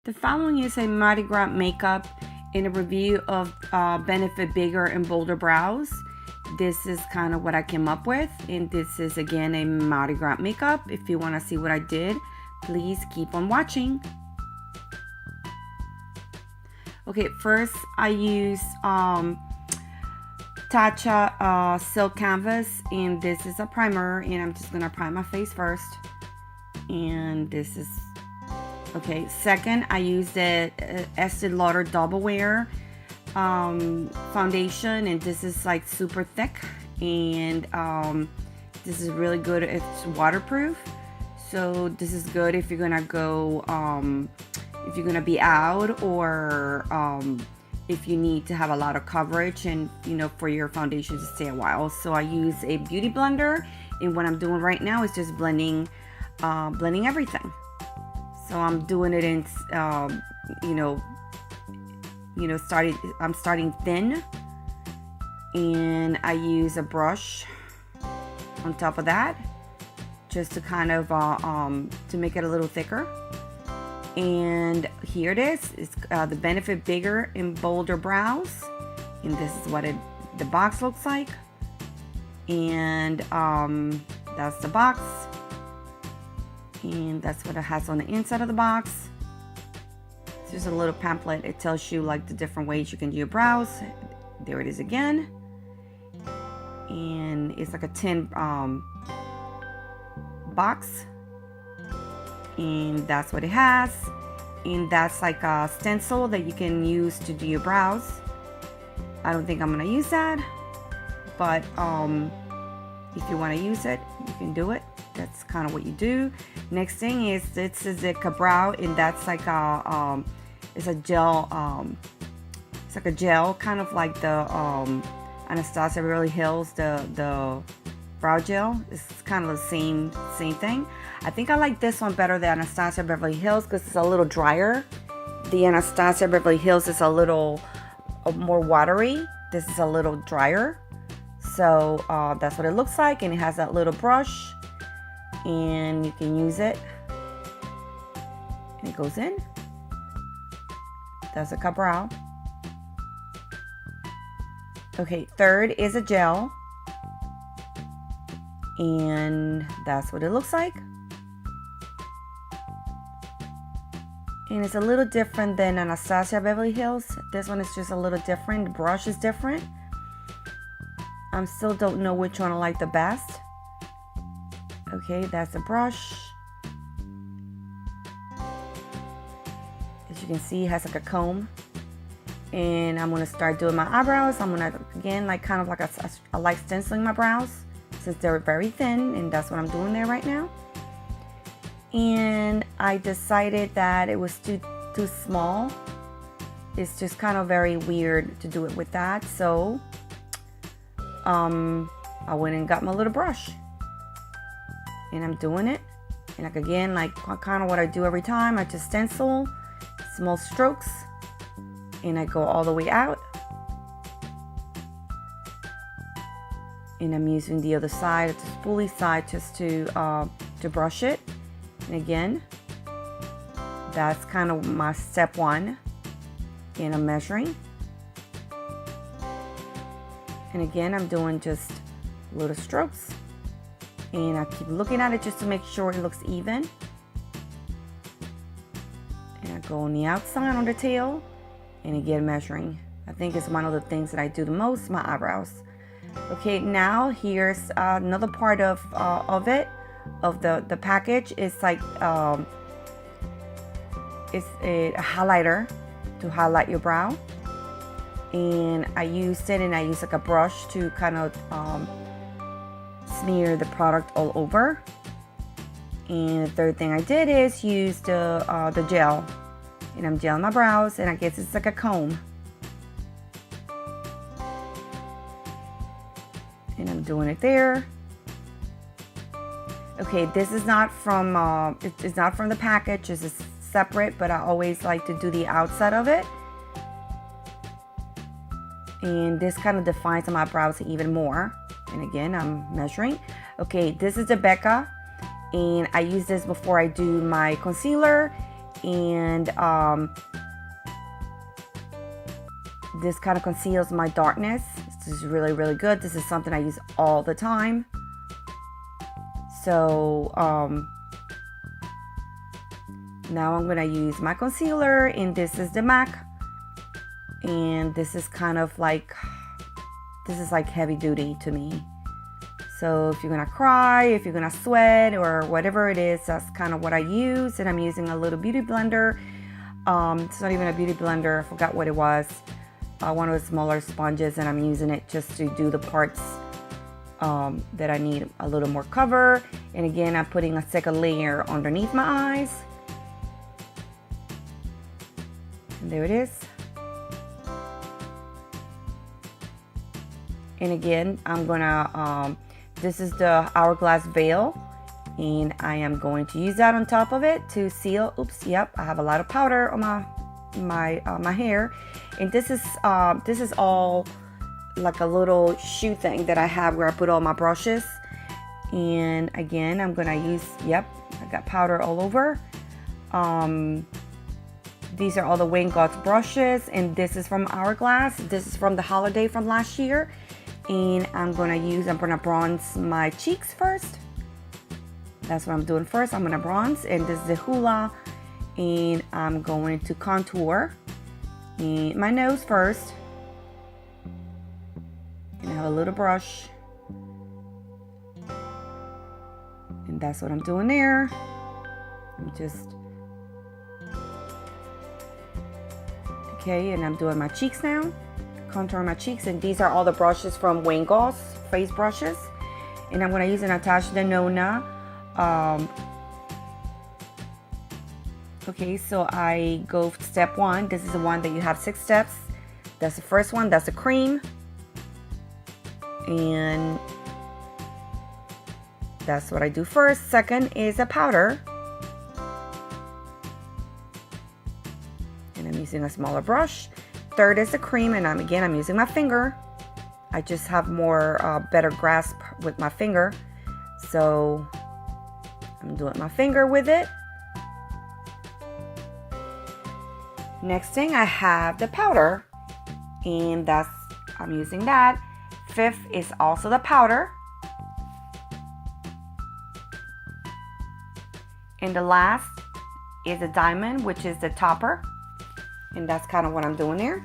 The following is a Mardi Gras makeup in a review of Benefit Bigger and Bolder Brows. This is kind of what I came up with, and this is again a Mardi Gras makeup. If you want to see what I did, please keep on watching. Okay, first I use Tatcha Silk Canvas, and this is a primer, and I'm just gonna prime my face first. And this is okay. Second, I use the Estee Lauder Double Wear foundation, and this is like super thick, and this is really good. It's waterproof, so this is good if you're gonna go if you're gonna be out, or if you need to have a lot of coverage and for your foundation to stay a while. So I use a beauty blender, and what I'm doing right now is just blending everything. So I'm doing it in I'm starting thin, and I use a brush on top of that just to kind of to make it a little thicker. And here it is. It's the Benefit Bigger and Bolder Brows, and this is what the box looks like. And that's the box, and that's what it has on the inside of the box. It's just a little pamphlet. It tells you like the different ways you can do your brows. There it is again, and it's like a tin box, and that's what it has. And that's like a stencil that you can use to do your brows. I don't think I'm gonna use that, but if you want to use it, you can do it. That's kind of what you do. Next thing is this is a brow, and that's like a it's a gel. It's like a gel, kind of like the Anastasia Beverly Hills the brow gel. It's kind of the same thing. I think I like this one better than Anastasia Beverly Hills because it's a little drier. The Anastasia Beverly Hills is a little more watery. This is a little drier. So that's what it looks like, and it has that little brush, and you can use it, and it goes in. That's a cut brow. Okay, third is a gel, and that's what it looks like. And it's a little different than Anastasia Beverly Hills. This one is just a little different. The brush is different. I still don't know which one I like the best. Okay, that's a brush. As you can see, it has like a comb. And I'm gonna start doing my eyebrows. I'm gonna, again, like kind of like I like stenciling my brows since they're very thin, and that's what I'm doing there right now. And I decided that it was too small. It's just kind of very weird to do it with that. So I went and got my little brush, and I'm doing it. And like again, like kind of what I do every time, I just stencil small strokes, and I go all the way out. And I'm using the other side, the spoolie side, just to brush it. And again, that's kind of my step one, and I'm measuring. And again, I'm doing just little strokes, and I keep looking at it just to make sure it looks even. And I go on the outside on the tail, and again measuring. I think it's one of the things that I do the most, my eyebrows. Okay, now here's another part of the package. It's like it's a highlighter to highlight your brow. And I used it, and I used like a brush to kind of smear the product all over. And the third thing I did is use the gel, and I'm gelling my brows, and I guess it's like a comb, and I'm doing it there. Okay, this is not from it's not from the package. This is separate, but I always like to do the outside of it. And this kind of defines my brows even more. And again, I'm measuring. Okay, this is the Becca, and I use this before I do my concealer, And this kind of conceals my darkness. This is really, really good. This is something I use all the time. So now I'm gonna use my concealer, and this is the MAC, and this is kind of like, this is like heavy duty to me. So if you're gonna cry, if you're gonna sweat, or whatever it is, that's kind of what I use. And I'm using a little beauty blender. It's not even a beauty blender, I forgot what it was. One of the smaller sponges, and I'm using it just to do the parts that I need a little more cover. And again, I'm putting a second layer underneath my eyes. And there it is. And again, I'm gonna, this is the Hourglass Veil, and I am going to use that on top of it to seal. Oops, yep, I have a lot of powder on my hair. And this is all like a little shoe thing that I have where I put all my brushes. And again, I'm gonna use, yep, I got powder all over. These are all the Wayne Gods brushes, and this is from Hourglass. This is from the holiday from last year. And I'm gonna bronze my cheeks first. That's what I'm doing first. I'm gonna bronze, and this is the Hoola, and I'm going to contour and my nose first. And I have a little brush, and that's what I'm doing there. I'm just okay, and I'm doing my cheeks now, contour my cheeks. And these are all the brushes from Wayne Goss face brushes, and I'm going to use a Natasha Denona. Okay, so I go step one. This is the one that you have 6 steps. That's the first one. That's the cream, and that's what I do first. Second is a powder, and I'm using a smaller brush. Third is the cream, and I'm using my finger. I just have more better grasp with my finger, so I'm doing my finger with it. Next thing, I have the powder, and I'm using that. Fifth is also the powder, and the last is a diamond, which is the topper. And that's kind of what I'm doing there.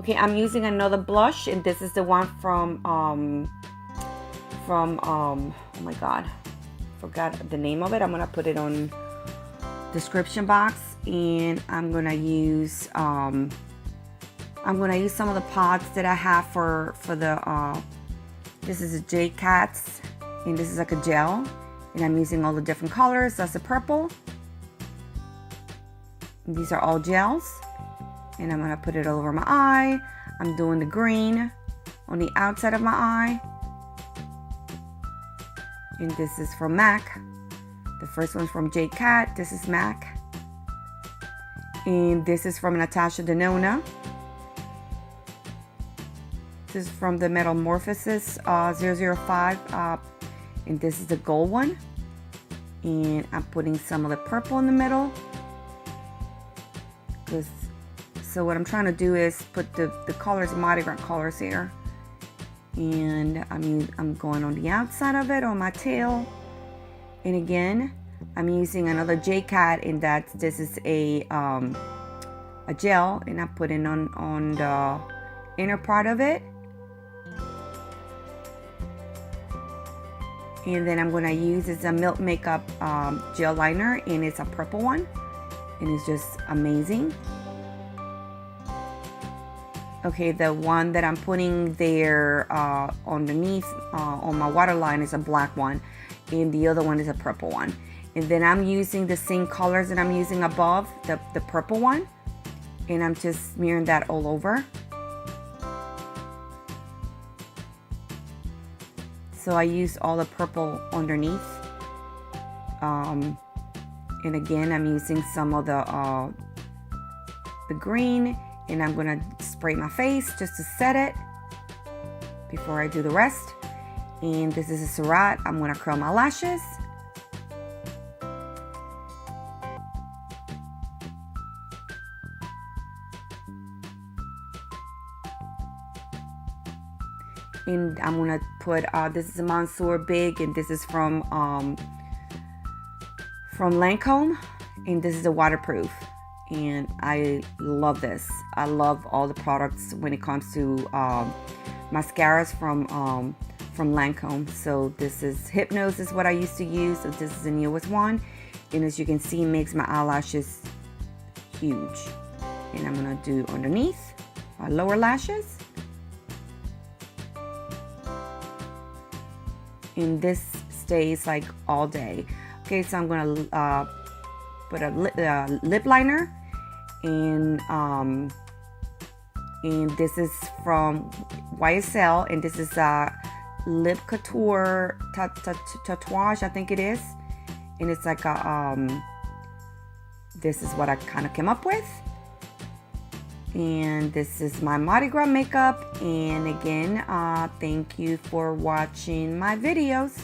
Okay, I'm using another blush, and this is the one from oh my god, forgot the name of it. I'm gonna put it on description box, and I'm gonna use some of the pods that I have for the this is a Jade Cats, and this is like a gel, and I'm using all the different colors. That's the purple. These are all gels, and I'm gonna put it all over my eye. I'm doing the green on the outside of my eye, and this is from MAC. The first one's from Jade Cat. This is MAC, and this is from Natasha Denona. This is from the Metamorphosis 005, and this is the gold one. And I'm putting some of the purple in the middle. So what I'm trying to do is put the colors, Mardi Gras colors here, and I'm going on the outside of it on my tail. And again, I'm using another J Cat, and this is a gel, and I'm putting on the inner part of it. And then I'm going to use a Milk Makeup gel liner, and it's a purple one, and it's just amazing. Okay, the one that I'm putting there underneath on my waterline is a black one, and the other one is a purple one. And then I'm using the same colors that I'm using above, the purple one, and I'm just smearing that all over. So I used all the purple underneath. And again, I'm using some of the green, and I'm gonna spray my face just to set it before I do the rest. And this is a Surratt. I'm gonna curl my lashes. And I'm gonna put this is a Monsieur Big, and this is from Lancome, and this is a waterproof, and I love this. I love all the products when it comes to mascaras from Lancome. So this is Hypnose is what I used to use. So this is the newest one, and as you can see, it makes my eyelashes huge. And I'm gonna do underneath my lower lashes. And this stays like all day. Okay, so I'm gonna put a lip liner, and this is from YSL, and this is lip couture tatouage, I think it is, and it's like a this is what I kind of came up with. And this is my Mardi Gras makeup. And again, thank you for watching my videos.